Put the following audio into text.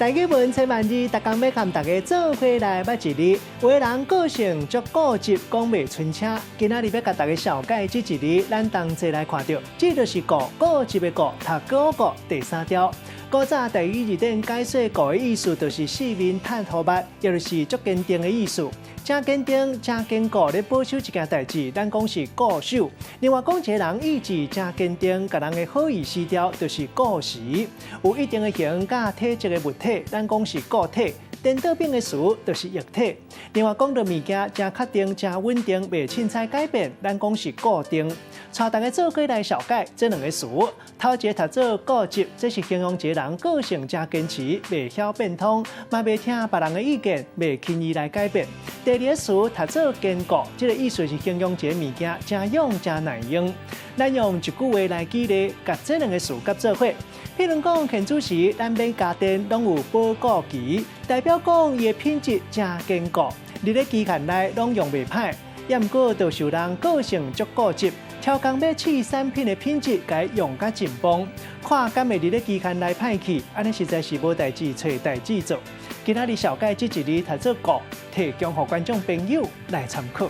大家问千万字，逐工要和大家做伙来捌一字。有的人个性足固执，讲袂顺车。今仔日要甲大家小解这一字，咱同齐来看到，这就是固执的固，读高固第三条。古早第一字典解说固的意思，就是四面探头目，也就是足坚定的意思。真坚定、真坚固咧保守一件代志，咱讲是固守。另外讲一个人意志真坚定，甲人的好意失掉，就是固实。有一定的形甲体质的物体，咱讲是固体。颠倒变的词就是液体。另外讲到物件真确定、真稳定，袂凊彩改变，咱讲是固定。带大家做过来小解这两个词。头一个读做固执，这是形容一个人个性真坚持，袂晓变通，嘛袂听别人的意见，袂轻易来改变。第二个词读做坚固，这个意思是形容一个物件真勇真耐用。咱用一句话来举例，甲这两个词合做伙。譬如讲，现主时咱买家电拢有保固期，代表讲伊的品质真坚固，伫咧期限内拢用袂歹。也毋过，就受人个性足固执，超工要试产品的品质，该用甲紧绷，看敢会伫咧期限内歹去，安尼实在是无代志找代志做。今仔日小解这一字读做固，提供互观众朋友来参考。